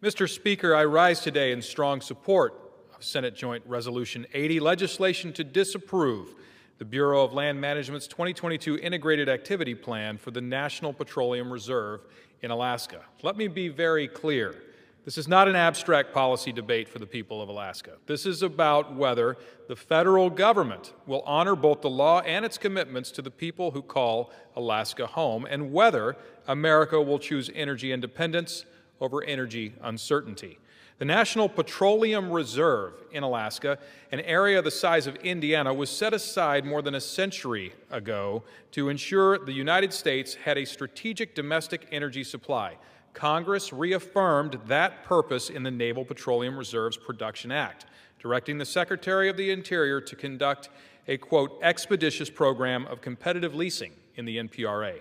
Mr. Speaker, I rise today in strong support of Senate Joint Resolution 80, legislation to disapprove the Bureau of Land Management's 2022 Integrated Activity Plan for the National Petroleum Reserve in Alaska. Let me be very clear. This is not an abstract policy debate for the people of Alaska. This is about whether the federal government will honor both the law and its commitments to the people who call Alaska home, and whether America will choose energy independence over energy uncertainty. The National Petroleum Reserve in Alaska, an area the size of Indiana, was set aside more than a century ago to ensure the United States had a strategic domestic energy supply. Congress reaffirmed that purpose in the Naval Petroleum Reserve's Production Act, directing the Secretary of the Interior to conduct a, quote, expeditious program of competitive leasing in the NPRA.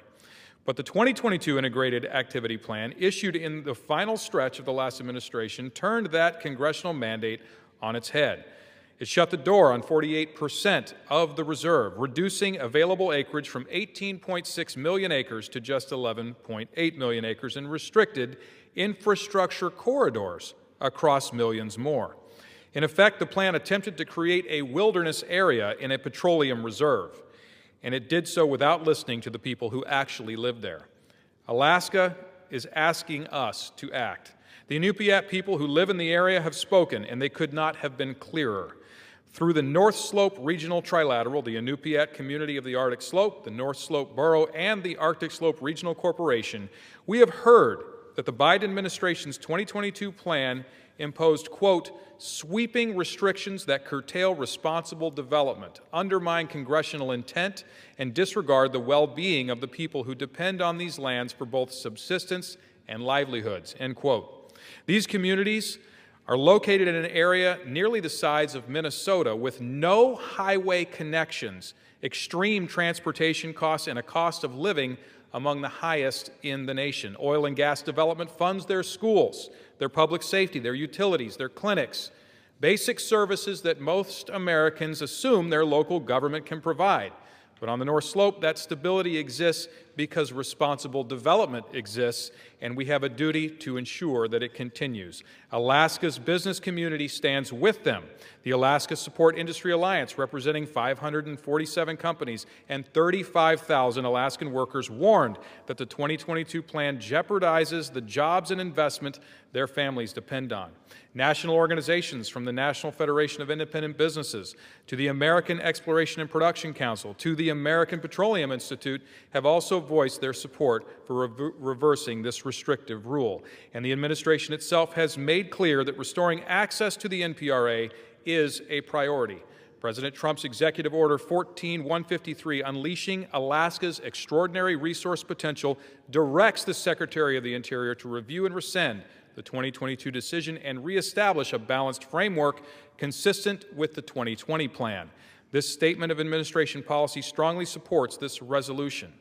But the 2022 Integrated Activity Plan, issued in the final stretch of the last administration, turned that congressional mandate on its head. It shut the door on 48% of the reserve, reducing available acreage from 18.6 million acres to just 11.8 million acres, and restricted infrastructure corridors across millions more. In effect, the plan attempted to create a wilderness area in a petroleum reserve, and it did so without listening to the people who actually live there. Alaska is asking us to act. The Inupiat people who live in the area have spoken, and they could not have been clearer. Through the North Slope Regional Trilateral, the Inupiat Community of the Arctic Slope, the North Slope Borough, and the Arctic Slope Regional Corporation, we have heard that the Biden administration's 2022 plan imposed, quote, sweeping restrictions that curtail responsible development, undermine congressional intent, and disregard the well-being of the people who depend on these lands for both subsistence and livelihoods, end quote. These communities are located in an area nearly the size of Minnesota with no highway connections, extreme transportation costs, and a cost of living among the highest in the nation. Oil and gas development funds their schools, their public safety, their utilities, their clinics, basic services that most Americans assume their local government can provide. But on the North Slope, that stability exists because responsible development exists, and we have a duty to ensure that it continues. Alaska's business community stands with them. The Alaska Support Industry Alliance, representing 547 companies and 35,000 Alaskan workers, warned that the 2022 plan jeopardizes the jobs and investment their families depend on. National organizations, from the National Federation of Independent Businesses to the American Exploration and Production Council to the American Petroleum Institute, have also voiced their support for reversing this restrictive rule. And the administration itself has made clear that restoring access to the NPRA is a priority. President Trump's Executive Order 14153, Unleashing Alaska's Extraordinary Resource Potential, directs the Secretary of the Interior to review and rescind the 2022 decision and reestablish a balanced framework consistent with the 2020 plan. This statement of administration policy strongly supports this resolution.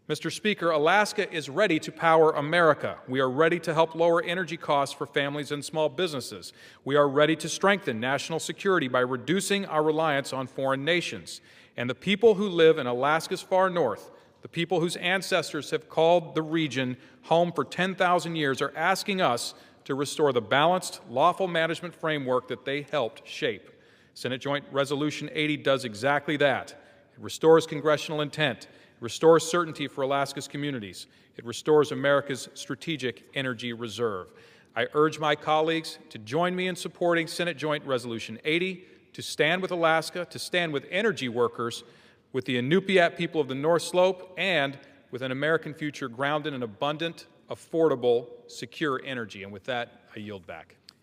Mr. Speaker, Alaska is ready to power America. We are ready to help lower energy costs for families and small businesses. We are ready to strengthen national security by reducing our reliance on foreign nations. And the people who live in Alaska's far north, the people whose ancestors have called the region home for 10,000 years, are asking us to restore the balanced, lawful management framework that they helped shape. Senate Joint Resolution 80 does exactly that. It restores congressional intent. It restores certainty for Alaska's communities. It restores America's strategic energy reserve. I urge my colleagues to join me in supporting Senate Joint Resolution 80, to stand with Alaska, to stand with energy workers, with the Inupiat people of the North Slope, and with an American future grounded in abundant, affordable, secure energy. And with that, I yield back.